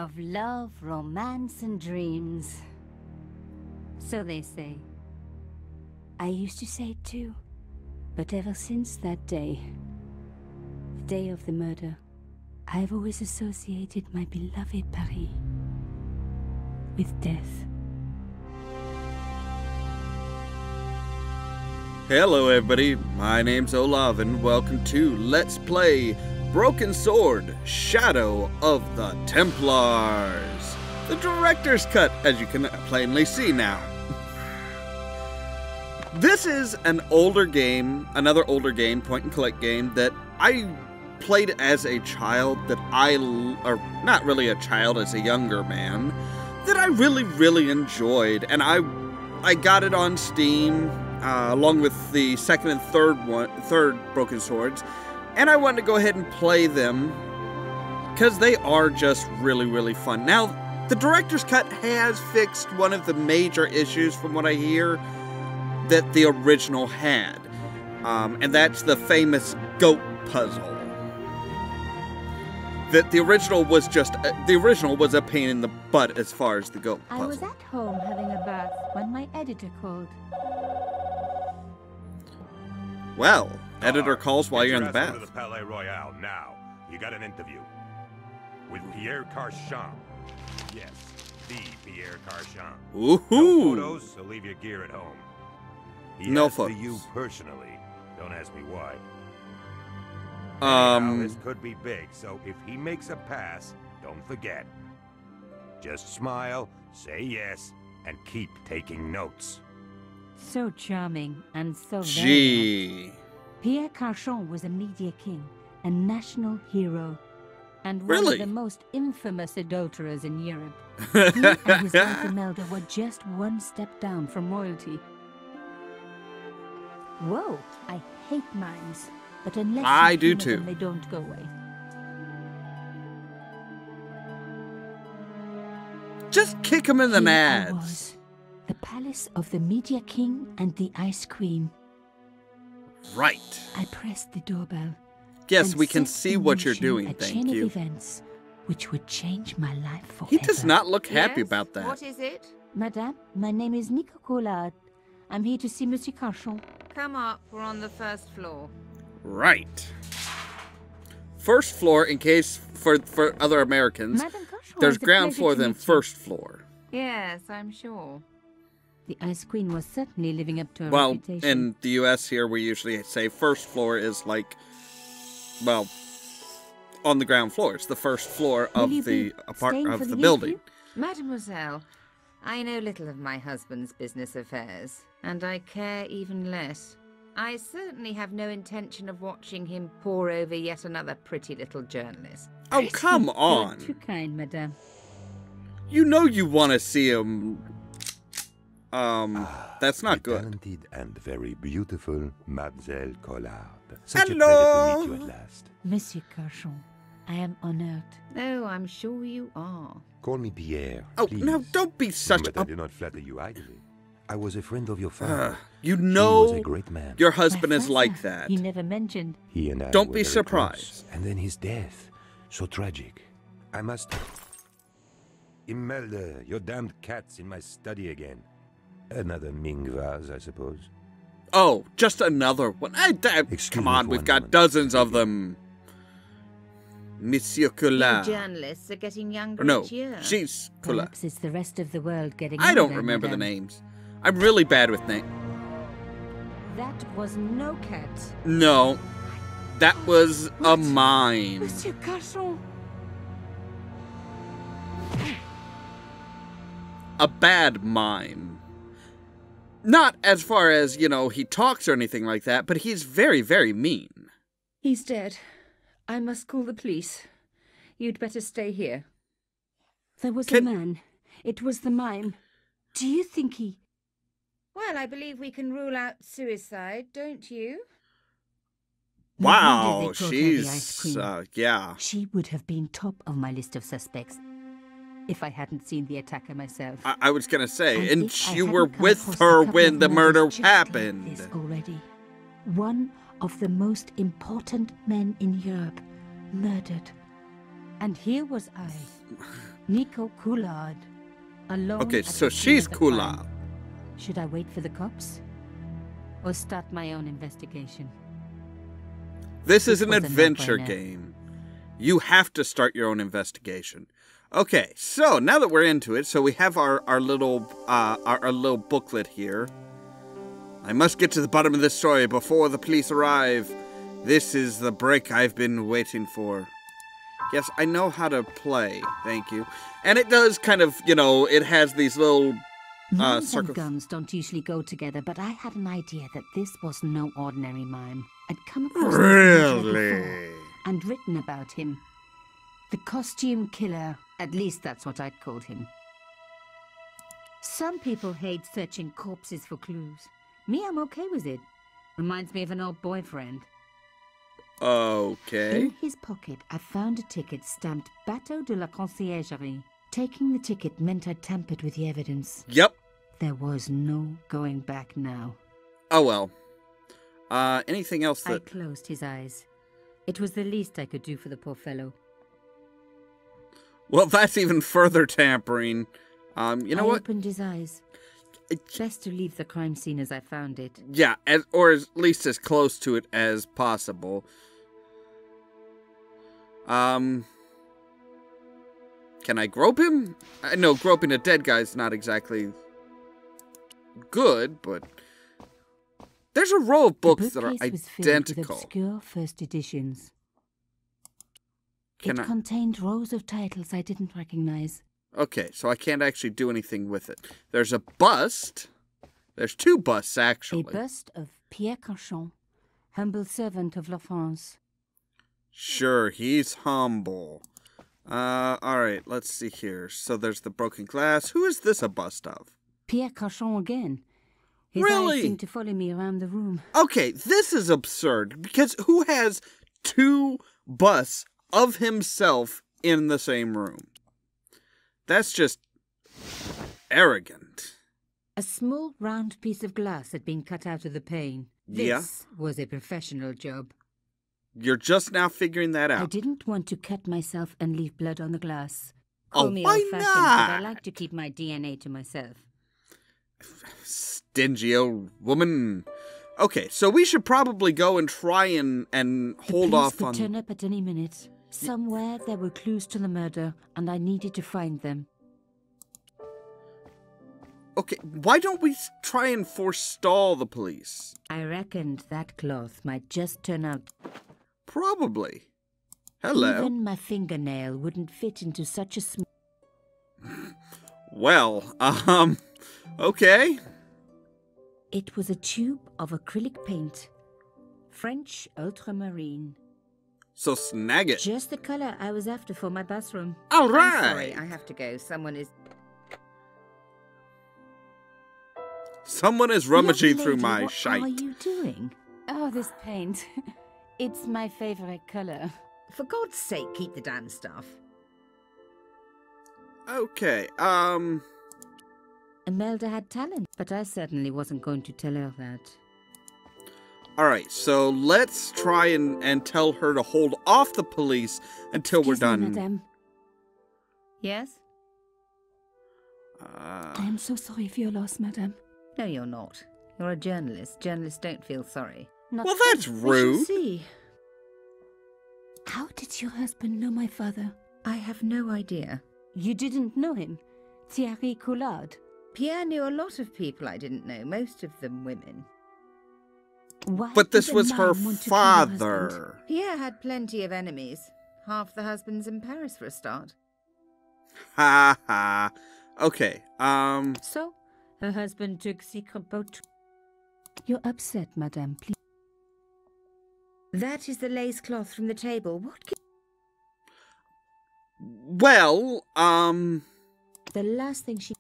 of love, romance, and dreams. So they say. I used to say it too. But ever since that day, the day of the murder, I've always associated my beloved Paris with death. Hello everybody, my name's Ollamh and welcome to Let's Play Broken Sword, Shadow of the Templars. The director's cut, as you can plainly see now. This is an older game, another older game, point-and-click game, that I played as a child, or not really a child, as a younger man, that I really enjoyed, and I got it on Steam, along with the second and third Broken Swords, and I wanted to go ahead and play them, because they are just really fun. Now, the director's cut has fixed one of the major issues, from what I hear, that the original had, and that's the famous goat puzzle. That the original was a pain in the butt as far as the goat puzzle. I was at home having a bath when my editor called. Well, editor calls while you're in the bath. To the Palais Royal now. You got an interview with Pierre Carchon. Yes, the Pierre Carchon. Woohoo! No photos, so leave your gear at home. He No asked photos. for you personally. Don't ask me why. Anyhow, this could be big, so if he makes a pass, don't forget. Just smile, say yes, and keep taking notes. So charming and so very Gee. nice. Pierre Carchon was a media king, a national hero, and one Really? of the most infamous adulterers in Europe. He and his wife Imelda were just one step down from royalty. Whoa, I hate mimes, but unless I you do humor too. them, they don't go away. Just kick him in the Here I nads. was, the palace of the media king and the ice queen. Right. I pressed the doorbell. Yes, and we can set see in what you're motion doing, a thank chain you. of events which would change my life forever. He does not look happy Yes? about that. What is it? Madame, my name is Nico Collard. I'm here to see Monsieur Carchon. Come up. We're on the first floor. Right. First floor, in case for other Americans, Madame Carchon, there's it's a ground pleasure floor, to then meet you. first floor. Yes, I'm sure. The ice queen was certainly living up to her Well, reputation. in the U.S. here, we usually say first floor is like, well, on the ground floor. It's the first floor Will of you the be staying for the building. interview? Mademoiselle, I know little of my husband's business affairs, and I care even less. I certainly have no intention of watching him pore over yet another pretty little journalist. Oh, come You're on. too kind, Madame. You know you want to see him. That's not the good. Talented and very beautiful Mademoiselle Collard. Such Hello. a pleasure to meet you at last. Monsieur Carchon, I am honored. Oh, I'm sure you are. Call me Pierre. Oh, please. now don't be such But I a... do not flatter you idly. I was a friend of your father. You He was know a great man. your My husband is father, like that. He never mentioned. He and I Don't were be very surprised. close. And then his death. So tragic. I must... Imelda, your damned cat's in my study again. Another Ming vase, I suppose. Oh, just another one. Excuse Come me on, for we've one got moment. dozens of them. Monsieur You Collard. journalists are getting younger No, each year. she's Collard. Perhaps it's the rest of the world getting I don't older, remember the Madame. names. I'm really bad with names. That was no cat. No, that was a What? mime. Monsieur Carchon. A bad mime. Not as far as, you know, he talks or anything like that, but he's very mean. He's dead. I must call the police. You'd better stay here. There was a man. It was the mime. Do you think he... Well, I believe we can rule out suicide, don't you? No wonder Wow, they brought her the ice she's, cream. yeah. She would have been top of my list of suspects if I hadn't seen the attacker myself. I was gonna say, And and if I you hadn't were come with across a her couple when of the murders murder just like happened. this already. One of the most important men in Europe murdered. And here was I, Nico Coulard. Alone. Okay, at so the scene she's of the Coulard. crime. Should I wait for the cops? Or start my own investigation? This is an was a adventure no-brainer. game. You have to start your own investigation. Okay, so now that we're into it, so we have our little booklet here. I must get to the bottom of this story before the police arrive. This is the break I've been waiting for. Yes, I know how to play. Thank you. And it does kind of, you know, it has these little Mimes circle. and guns don't usually go together, but I had an idea that this was no ordinary mime. I'd come across this individual before Really? and written about him. The costume killer, at least that's what I'd called him. Some people hate searching corpses for clues. Me, I'm okay with it. Reminds me of an old boyfriend. Okay. In his pocket, I found a ticket stamped Bateau de la Conciergerie. Taking the ticket meant I tampered with the evidence. Yep. There was no going back now. Oh well. Anything else I that... closed his eyes. It was the least I could do for the poor fellow. Well, that's even further tampering. You know I what? opened his eyes. Best to leave the crime scene as I found it. Yeah, or at least as close to it as possible. Can I grope him? I know groping a dead guy's not exactly good, but there's a row of books that are The bookcase was filled with identical. obscure first editions. Can It I? contained rows of titles I didn't recognize. Okay, so I can't actually do anything with it. There's a bust. There's two busts, actually. A bust of Pierre Cauchon, humble servant of La France. Sure, he's humble. Alright, let's see here. So there's the broken glass. Who is this a bust of? Pierre Cauchon again. His Really? eyes seemed to follow me around the room. Okay, this is absurd, because who has two busts of himself in the same room? That's just arrogant. A small round piece of glass had been cut out of the pane. Yeah? This was a professional job. You're just now figuring that I out. didn't want to cut myself and leave blood on the glass. Call Oh, me why old-fashioned, but I not? like to keep my DNA to myself. Stingy old woman. Okay, so we should probably go and try and The hold police off could on... turn up at any minute. Somewhere there were clues to the murder, and I needed to find them. Okay, why don't we try and forestall the police? I reckoned that cloth might just turn out. Probably. Hello. Even my fingernail wouldn't fit into such a small. Well, okay. It was a tube of acrylic paint. French ultramarine. So snag it. Just the color I was after for my bathroom. All I'm right. sorry, I have to go. Someone is... Someone is rummaging Young through lady, my what shite. are you doing? Oh, this paint. It's my favorite color. For God's sake, keep the damn stuff. Okay, Imelda had talent, but I certainly wasn't going to tell her that. alright, so let's try and tell her to hold off the police until we're Excuse me, done. madame. Yes? I am so sorry for your loss, madame. No, you're not. You're a journalist. Journalists don't feel sorry. Not Well, so. that's We shall rude. see. How did your husband know my father? I have no idea. You didn't know him? Thierry Coulard? Pierre knew a lot of people I didn't know, most of them women. Why But this did a was her man want to kill your husband? father. Pierre had plenty of enemies. Half the husbands in Paris for a start. Ha ha. Okay, So, her husband took secret boat. You're upset, madame, please. That is the lace cloth from the table. What can... well, The last thing she...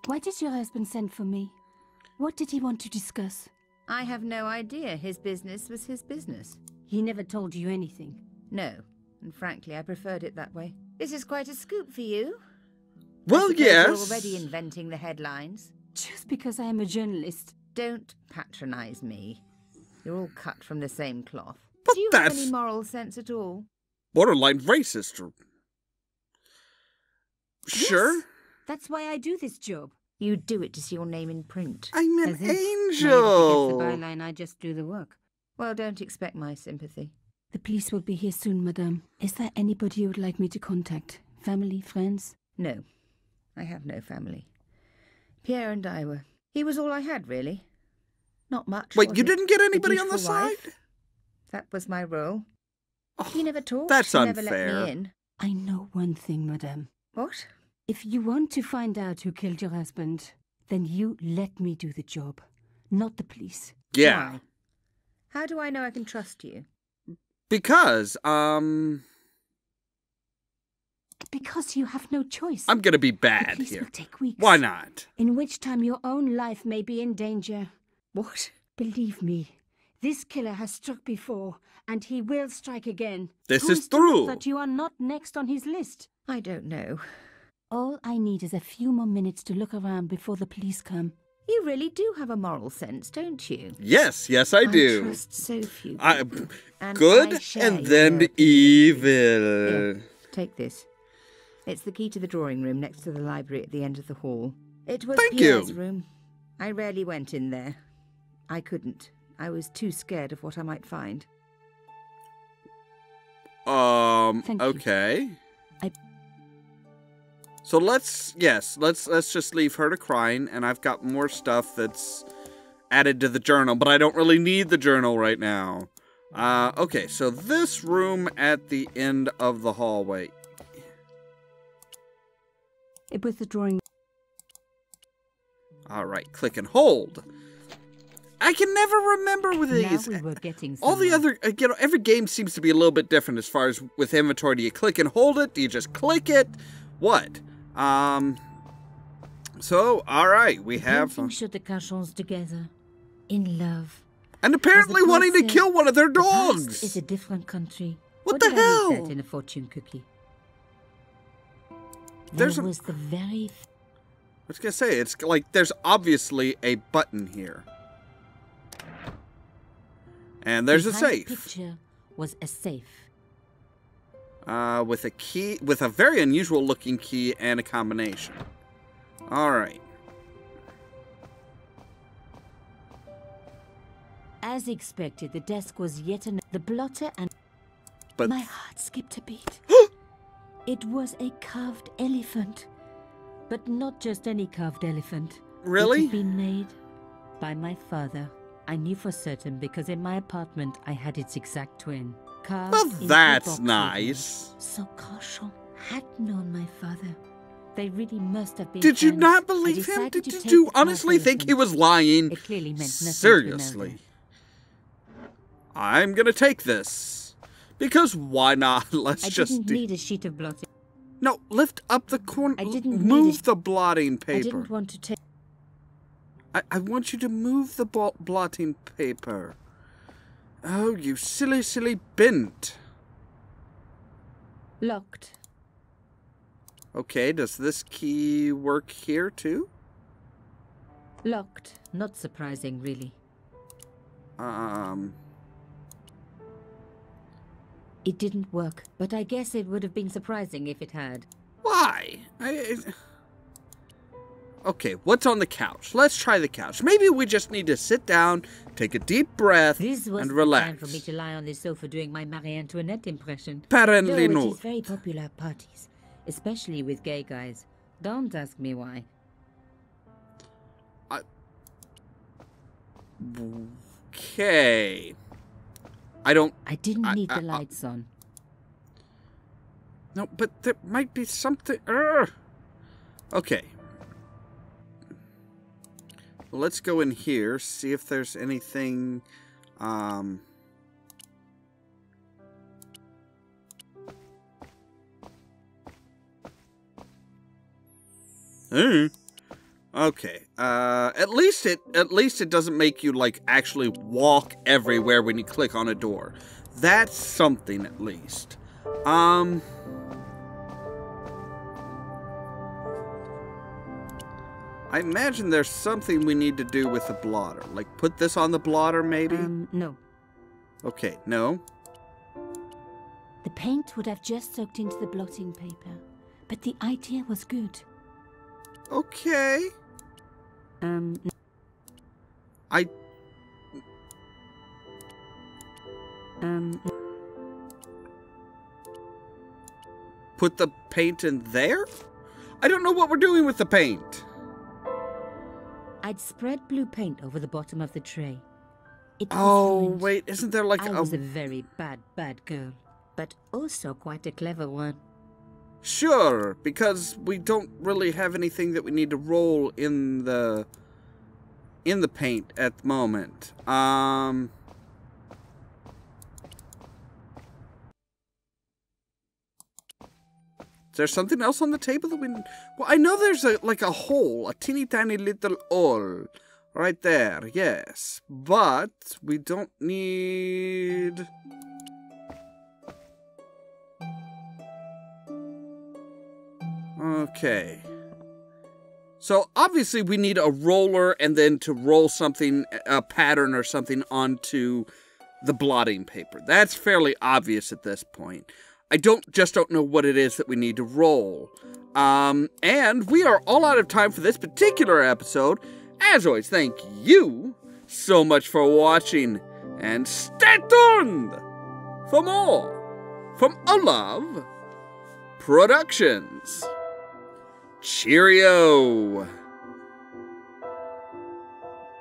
Why did your husband send for me? What did he want to discuss? I have no idea. His business was his business. He never told you anything. No, and frankly, I preferred it that way. This is quite a scoop for you. well, I suppose yes. You're already inventing the headlines. Just because I am a journalist. Don't patronize me. You're all cut from the same cloth. But Do you have that's any moral sense at all? borderline racist. Sure. Yes, that's why I do this job. You do it to see your name in print. I'm an As if nobody angel. gets the byline, I just do the work. Well, don't expect my sympathy. The police will be here soon, madame. Is there anybody you would like me to contact? Family, friends? No, I have no family. Pierre and I were... He was all I had, really. Not much. Wait, was you it? didn't get A anybody on the dutiful side? wife. That was my role. Oh, He never talked. that's He never let unfair. me in. I know one thing, madame. What? If you want to find out who killed your husband, then you let me do the job, not the police. Yeah. Why? How do I know I can trust you? Because, Because you have no choice. I'm gonna be The bad police here. will take weeks. Why not? In which time your own life may be in danger. What? Believe me, this killer has struck before, and he will strike again. This Who is to know true. that you are not next on his list. I don't know. All I need is a few more minutes to look around before the police come. You really do have a moral sense, don't you? Yes, I do. I trust so few I- people. And Good I share and your then opinion. evil. Here, take this. It's the key to the drawing room next to the library at the end of the hall. It was Thank Pierre's you. room. I rarely went in there. I couldn't. I was too scared of what I might find. Thank you. Okay. I- So let's just leave her to crying, and I've got more stuff that's added to the journal, but I don't really need the journal right now. Okay, so this room at the end of the hallway. It was the drawing. All right, click and hold. I can never remember with these. Now we were getting All the somewhere. other, every game seems to be a little bit different as far as with inventory. Do you click and hold it? Do you just click it? What? So, all right, we have... Painting showed the Cachons together, in love. And apparently As the wanting to poet kill one of their The past dogs. is a different country. What the did I read hell? that in a fortune cookie? There's There a- was the very... I was gonna say, it's like there's obviously a button here. And there's a behind the safe. picture was a safe. With a key, with a very unusual looking key and a combination. Alright. As expected, the desk was yet another... The blotter and... But My heart skipped a beat. It was a carved elephant. But not just any carved elephant. It really? had been made by my father. I knew for certain because in my apartment I had its exact twin. Carved Well, into a that's box nice. with me. So Cauchon had known my father. They really must have been Did you friends. not I believe him? decided Did to take you the carved honestly think he elephant. was lying? It clearly meant nothing to Seriously. Imelda. I'm gonna take this. Because why not? Let's I just... didn't need a sheet of blotting. No, lift up the corner. I didn't need Move it. the blotting paper. I didn't want to take... I want you to move the blotting paper. Oh, you silly, silly bint. Locked. Okay, does this key work here too? Locked. Not surprising, really. It didn't work, but I guess it would have been surprising if it had. Why? Okay, what's on the couch? Let's try the couch. Maybe we just need to sit down, take a deep breath, This was and the relax. time for me to lie on the sofa doing my Marie Antoinette impression. Apparently Though it not. is very popular at parties, especially with gay guys. Don't ask me why. Okay. I don't... I didn't need the lights on. No, but there might be something... Urgh. Okay. Let's go in here, see if there's anything... Okay. At least it doesn't make you like actually walk everywhere when you click on a door. That's something at least. I imagine there's something we need to do with the blotter. Like put this on the blotter maybe? No. Okay, no. The paint would have just soaked into the blotting paper. but the idea was good. Okay. I... Put the paint in there? I don't know what we're doing with the paint. I'd spread blue paint over the bottom of the tray. It was Oh, ruined. wait, isn't there like I was a very bad girl, but also quite a clever one. Sure, because we don't really have anything that we need to roll in the paint at the moment. Is there something else on the table that we... Well, I know there's like a hole, a teeny tiny little hole right there, yes. But we don't need... Okay. So obviously we need a roller and then to roll something, a pattern or something onto the blotting paper. That's fairly obvious at this point. I don't know what it is that we need to roll. And we are all out of time for this particular episode. As always, thank you so much for watching. And stay tuned for more from Ollamh Productions. Cheerio!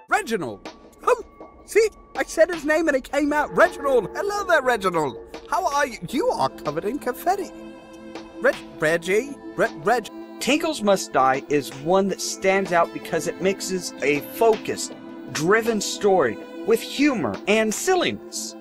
Reginald! Oh, see? I said his name and it came out. Reginald! Hello there, Reginald! How are you? You are covered in confetti. Reggie? Tinkles Must Die is one that stands out because it mixes a focused, driven story with humor and silliness.